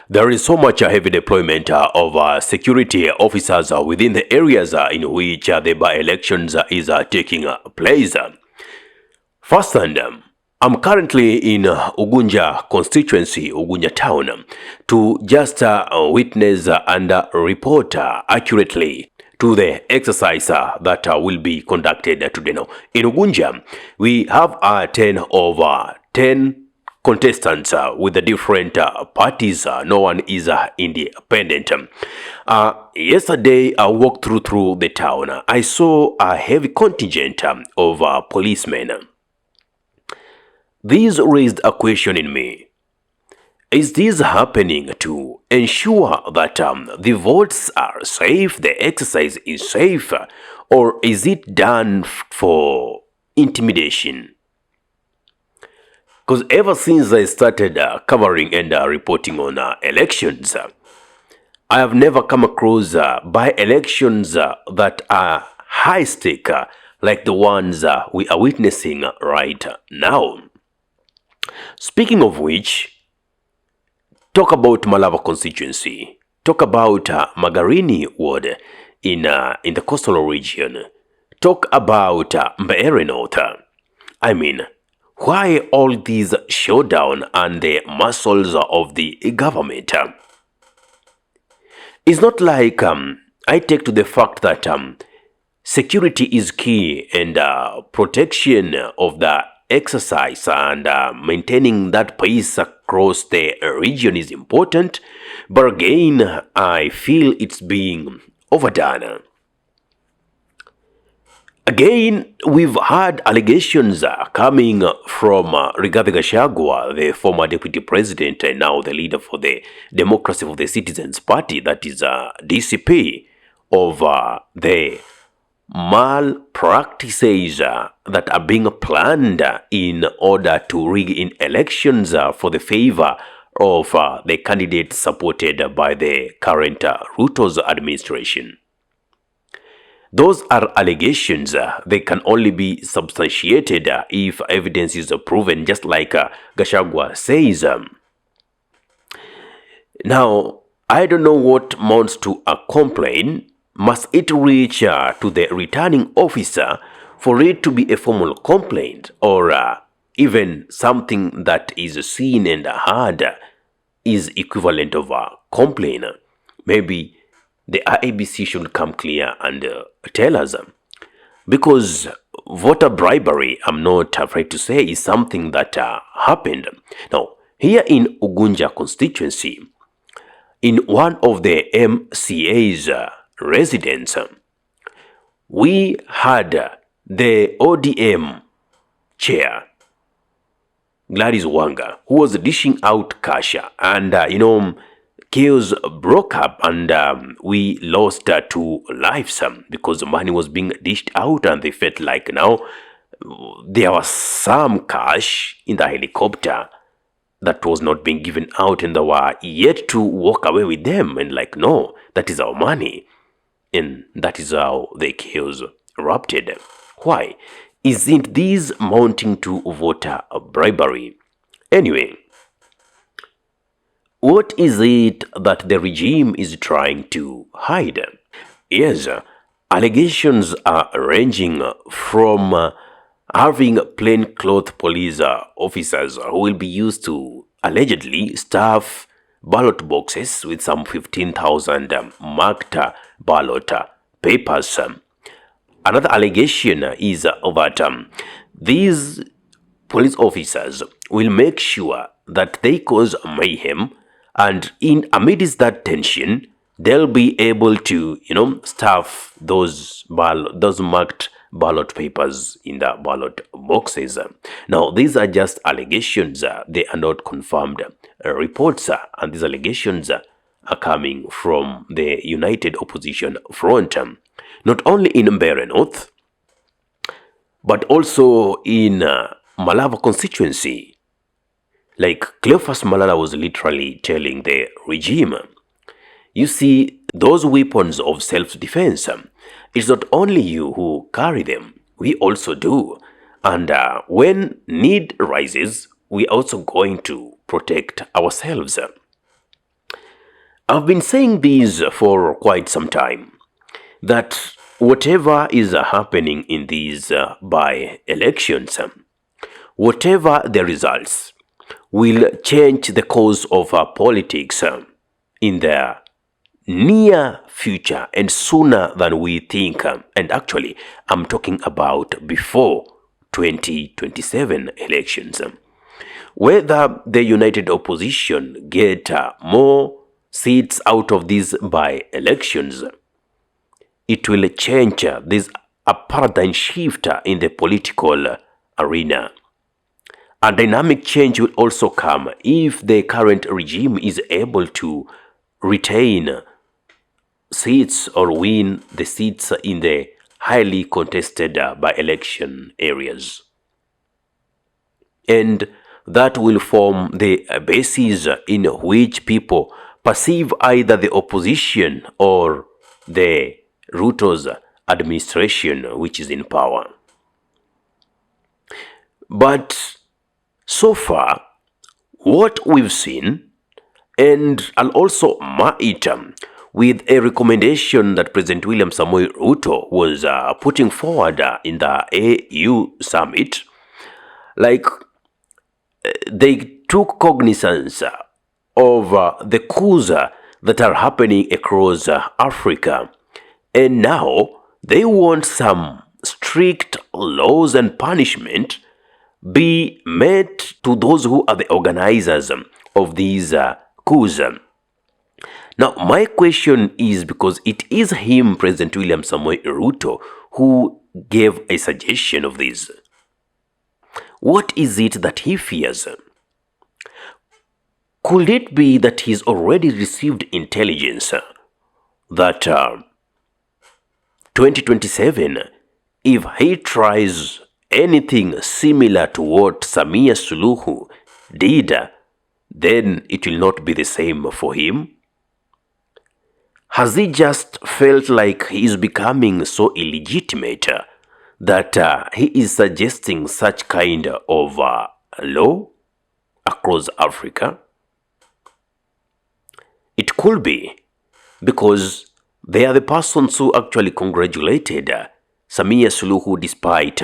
There is so much heavy deployment of security officers within the areas in which the by-elections is taking place. First, I'm currently in Ugunja constituency, Ugunja town, to just witness and report accurately to the exercise that will be conducted today. Now, in Ugunja, we have 10 over 10 contestants with the different parties. No one is independent. Yesterday, I walked through the town. I saw a heavy contingent of policemen. This raised a question in me. Is this happening to ensure that the votes are safe, the exercise is safe, or is it done for intimidation? Because ever since I started covering and reporting on elections, I have never come across by-elections that are high stake like the ones we are witnessing right now. Speaking of which, talk about Malava constituency, talk about Magarini ward in the coastal region, talk about Mbeere North. I mean, why all these showdown and the muscles of the government? It's not like I take to the fact that security is key and protection of the exercise and maintaining that pace across the region is important, but again, I feel it's being overdone. Again, we've had allegations coming from Rigathi Gachagua, the former deputy president and now the leader for the Democracy of the Citizens Party, that is DCP, of the malpractices that are being planned in order to rig in elections for the favor of the candidates supported by the current Ruto's administration. Those are allegations. They can only be substantiated if evidence is proven, just like Gachagua says. Now, I don't know what amounts to a complaint. Must it reach to the returning officer for it to be a formal complaint, or even something that is seen and heard is equivalent of a complaint? Maybe the Iebc should come clear and tell us. Because voter bribery, I'm not afraid to say, is something that happened. Now, here in Ugunja constituency, in one of the MCA's residence, we had the ODM chair, Gladys Wanga, who was dishing out cash, and chaos broke up, and we lost 2 lives because the money was being dished out, and they felt like now there was some cash in the helicopter that was not being given out, and they were yet to walk away with them, and like, no, that is our money. And that is how the chaos erupted. Why? Isn't this mounting to voter bribery? Anyway, what is it that the regime is trying to hide? Yes, allegations are ranging from having plainclothes police officers who will be used to allegedly stuff ballot boxes with some 15,000 marked ballot papers. Another allegation is that these police officers will make sure that they cause mayhem, and in amidst that tension, they'll be able to, stuff those marked ballot papers in the ballot boxes. Now, these are just allegations. They are not confirmed reports, and these allegations are coming from the United Opposition Front, not only in Mbeere North, but also in Malava constituency. Like Cleophas Malala was literally telling the regime, you see, those weapons of self-defense, it's not only you who carry them, we also do. And when need rises, we are also going to protect ourselves. I've been saying this for quite some time, that whatever is happening in these by-elections, whatever the results, will change the course of our politics in the near future and sooner than we think. And actually, I'm talking about before 2027 elections. Whether the united opposition get more seats out of these by-elections, it will change this a paradigm shift in the political arena. A dynamic change will also come if the current regime is able to retain seats or win the seats in the highly contested by-election areas. And that will form the basis in which people perceive either the opposition or the Ruto's administration which is in power. But so far, what we've seen, and I'll also mark it with a recommendation that President William Samoei Ruto was putting forward in the AU summit, like they took cognizance of the coups that are happening across Africa, and now they want some strict laws and punishment be made to those who are the organizers of these coups. Now, my question is, because it is him, President William Samoei Ruto, who gave a suggestion of this. What is it that he fears? Could it be that he's already received intelligence that 2027, if he tries anything similar to what Samia Suluhu did, then it will not be the same for him? Has he just felt like he is becoming so illegitimate that he is suggesting such kind of law across Africa? It could be, because they are the persons who actually congratulated Samia Suluhu despite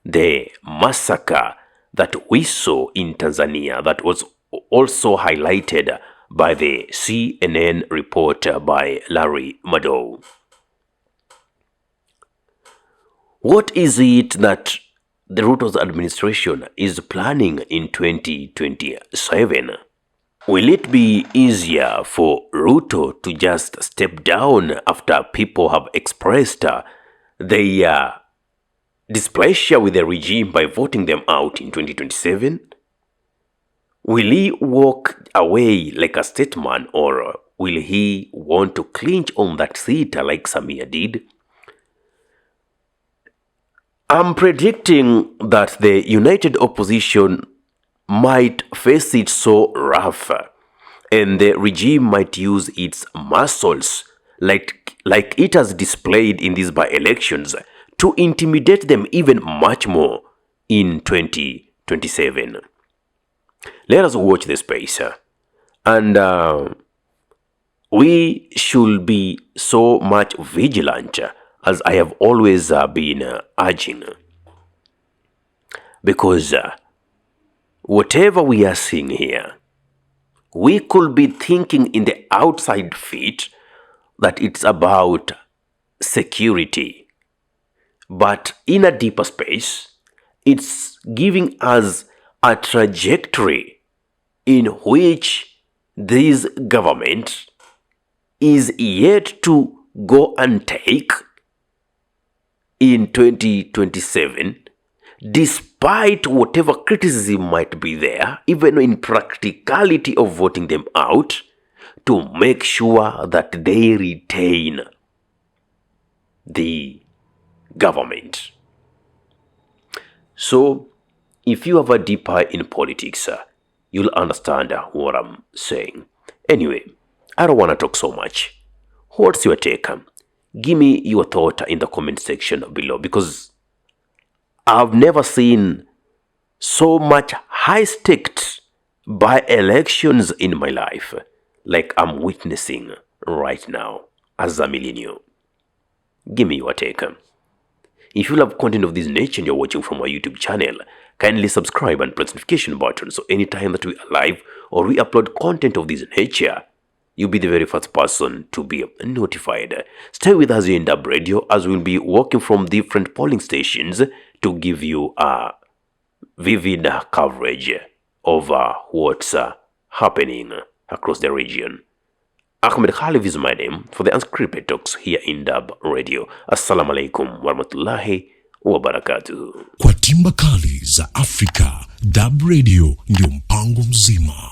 the massacre that we saw in Tanzania, that was also highlighted by the CNN report by Larry Madowo. What is it that the Ruto's administration is planning in 2027? Will it be easier for Ruto to just step down after people have expressed their displeasure with the regime by voting them out in 2027? Will he walk away like a statesman, or will he want to clinch on that seat like Samia did? I'm predicting that the united opposition might face it so rough, and the regime might use its muscles like it has displayed in these by-elections to intimidate them even much more in 2027. Let us watch the space, and we should be so much vigilant, as I have always been urging, because whatever we are seeing here, we could be thinking in the outside feet that it's about security, but in a deeper space, it's giving us a trajectory in which this government is yet to go and take in 2027, despite whatever criticism might be there, even in practicality of voting them out, to make sure that they retain the government. So, if you have a deeper in politics, you'll understand what I'm saying. Anyway, I don't want to talk so much. What's your take? Give me your thought in the comment section below, because I've never seen so much high-stakes by-elections in my life. like I'm witnessing right now as a millennial? Give me your take. If you love content of this nature and you're watching from our YouTube channel, kindly subscribe and press notification button so anytime that we are live or we upload content of this nature, you'll be the very first person to be notified. Stay with us in Iebc Radio as we'll be working from different polling stations to give you a vivid coverage of what's happening across the region. Ahmed Khalif is my name for the unscripted talks here in Iebc Radio. Assalamu alaikum warahmatullahi wabarakatuh. Kwa timba kali za Afrika, Iebc Radio ndio mpango mzima.